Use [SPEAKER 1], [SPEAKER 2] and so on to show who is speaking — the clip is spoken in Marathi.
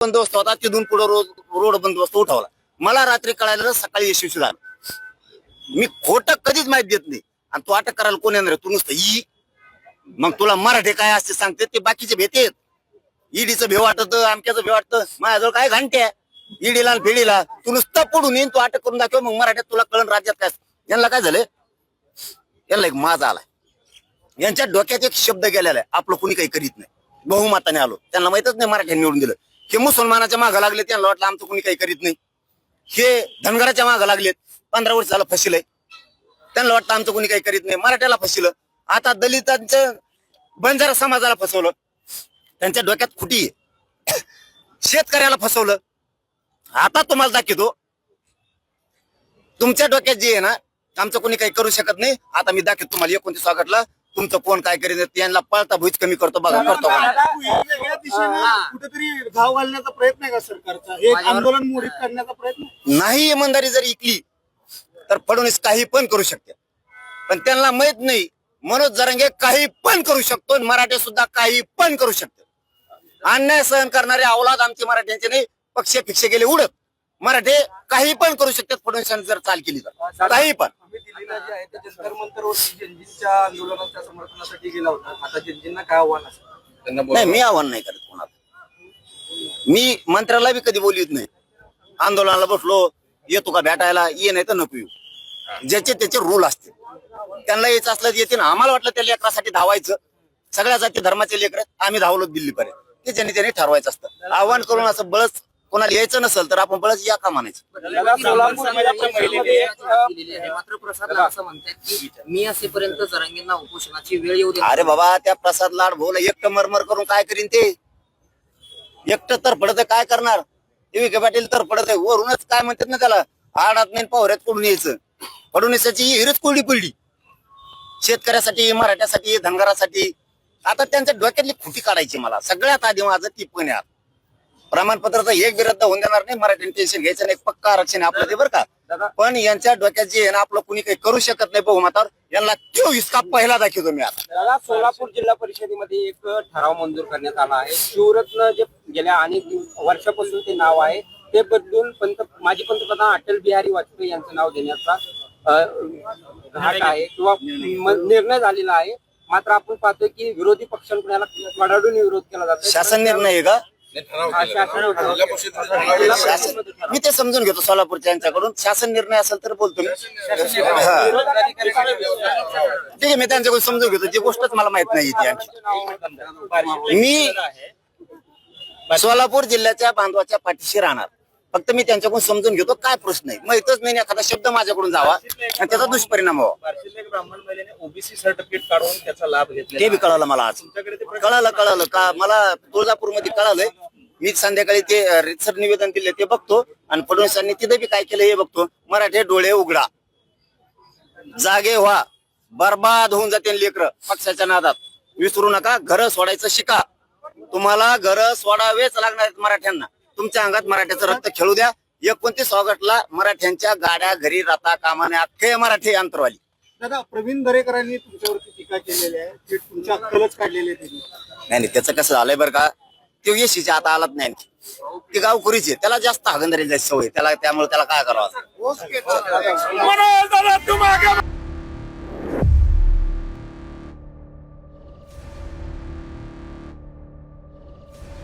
[SPEAKER 1] बंदोबस्त होता तिथून पुढे रोड बंदोबस्त उठवला. मला रात्री कळायला सकाळी यशस्वी झाला. मी खोटं कधीच माहिती देत नाही. आणि तू अटक करायला कोण येणार? तू नुसतं ई. मग तुला मराठी काय असते सांगते ते बाकीचे भेटेत. ईडीचं भेव वाटत, आमक्याचं भेव वाटतं. माझ्याजवळ काय घंटे ईडीला फेडीला. तू नुसतं पडून येईन, तू अटक करून दाखव. मग मराठ्यात तुला कळण राज्यात काय. यांना काय झालं? यांना एक माज आलाय. यांच्या डोक्यात एक शब्द गेलेला आहे, आपलं कुणी काही करीत नाही. बहुमताने आलो. त्यांना माहितच नाही मराठ्यांनी निवडून दिलं. हे मुसलमानाच्या मागं लागले, त्यांना वाटलं आमचं कुणी काही करीत नाही. हे धनगराच्या मागं लागलेत, 15 वर्ष झालं फसिलंय. त्यांना वाटतं आमचं कुणी काही करीत नाही. मराठ्याला फसिलं. आता दलितांचं बंजारा समाजाला फसवलं. त्यांच्या डोक्यात खुटी आहे. शेतकऱ्याला फसवलं. आता तुम्हाला दाखवतो तुमच्या डोक्यात जे आहे ना, आमचं कोणी काही करू शकत नाही. आता मी दाखवतो तुम्हाला 29 ऑगस्टला तुमचं कोण काय करीत. त्यांना पळता भुईच कमी करतो बघा. करतो
[SPEAKER 2] कुठेतरी घाव घालण्याचा प्रयत्न आहे का सरकारचा? एक आंदोलन मोडीत करण्याचा प्रयत्न
[SPEAKER 1] नाही. इमानदारी जर इकली तर फडणवीस काही पण करू शकते. पण त्यांना माहित नाही मनोज जरांगे काही पण करू शकतो. मराठे सुद्धा काही पण करू शकतो. अन्याय सहन करणारे अवलाद आमचे मराठ्यांचे नाही. पक्ष फिक्ष गेले उडत. मराठे काही पण करू शकतात फडणवीसांनी जर चाल केली तर. काही पण.
[SPEAKER 2] आंदोलनाच्या समर्थनासाठी गेला होता. आता जनजींना काय आव्हान असेल?
[SPEAKER 1] नाही, मी आव्हान नाही करत कोणाला. मी मंत्र्याला बी कधी बोलत नाही. आंदोलनाला बसलो, येतो का भेटायला? ये नाही तर नको येऊ. ज्याचे त्याचे रूल असते. त्यांना यायचं असलं येते ना. आम्हाला वाटलं त्या लेकरासाठी धावायचं. सगळ्या जाती धर्माचे लेकर आम्ही धावलो दिल्लीपर्यंत. ते ज्यांनी त्यांनी ठरवायचं असतं. आव्हान करून असं बळच कोणाला यायचं नसेल तर आपण बळच या का म्हणायचं.
[SPEAKER 3] मात्र प्रसाद असं म्हणतात की मी असेपर्यंत जरांगेंना उपोषणाची वेळ येऊ दे.
[SPEAKER 1] अरे बाबा, त्या प्रसाद लाड भाऊला एकटं मरमर करून काय करीन ते? एकटं तर पडत काय करणार? विखे पाटील तर पडत आहे. वरूनच काय म्हणतात ना त्याला, आडात नाही पावऱ्यात पडून यायचं. फडणवीसाची हिरच कोरडी पडली. शेतकऱ्यासाठी, मराठ्यासाठी, धनगरासाठी. आता त्यांच्या डोक्यातली खुटी काढायची. मला सगळ्यात आधी माझं ती पण आहे. प्रमाणपत्राचा एक विरुद्ध होऊन देणार नाही. मराठ्यांनी टेन्शन घ्यायचं नाही. पक्का आरक्षण आपलं ते बरं का. पण यांच्या डोक्यात जे आहे ना, आपलं कुणी काही करू शकत नाही बहुमतावर. यांना 24 का पहिला दाखवतो मी आता.
[SPEAKER 4] सोलापूर जिल्हा परिषदेमध्ये एक ठराव मंजूर करण्यात आला आहे. शिवरत्न जे गेल्या अनेक वर्षापासून ते नाव आहे ते बदलून माजी पंतप्रधान अटल बिहारी वाजपेयी यांचं नाव देण्याचा घाट आहे किंवा निर्णय झालेला आहे. मात्र आपण पाहतोय की विरोधी पक्षांकडून याला कडाडून विरोध केला जातो.
[SPEAKER 1] शासन निर्णय आहे का? मी ते समजून घेतो सोलापूरच्या यांच्याकडून. शासन निर्णय असेल तर बोलतो मी. ठीक आहे, मी त्यांच्याकडून समजून घेतो. जी गोष्टच मला माहित नाही ती. मी सोलापूर जिल्ह्याच्या बांधवाच्या पाठीशी राहणार. फक्त मी त्यांच्याकडून समजून घेतो काय प्रश्न आहे. माहितच नाही, एखादा शब्द माझ्याकडून जावा आणि त्याचा दुष्परिणाम व्हावा.
[SPEAKER 2] ब्राह्मण महिलेने ओबीसी सर्टिफिकेट काढून त्याचा लाभ घेतला.
[SPEAKER 1] ते बी कळालं मला आज. कळालं का मला तुळजापूरमध्ये कळालंय. मी संध्याकाळी ते रितसर निवेदन दिले ते बघतो आणि फडणवीसांनी तिथे बी काय केलं हे बघतो. मराठे डोळे उघडा, जागे व्हा. बर्बाद होऊन जाते लेकर पक्षाच्या नादात. विसरू नका, घर सोडायचं शिका. तुम्हाला घर सोडावेच लागणार आहेत मराठ्यांना. तुमच्या अंगात मराठ्याचं रक्त खेळू द्या. 29 ऑगस्टला मराठ्यांच्या गाड्या घरी राहता कामाने अख्खे मराठी अंतरवाली.
[SPEAKER 2] दादा, प्रवीण दरेकरांनी तुमच्यावरती टीका केलेली आहे. ते तुमच्या अक्कलच काढलेली आहे.
[SPEAKER 1] नाही, त्याचं कसं झालंय बरं का, ते यशीच्या आता आलाच नाही. ते गावखुरीचे, त्याला जास्त हागंदारी जायची सवय त्याला. त्यामुळे त्याला काय करावं.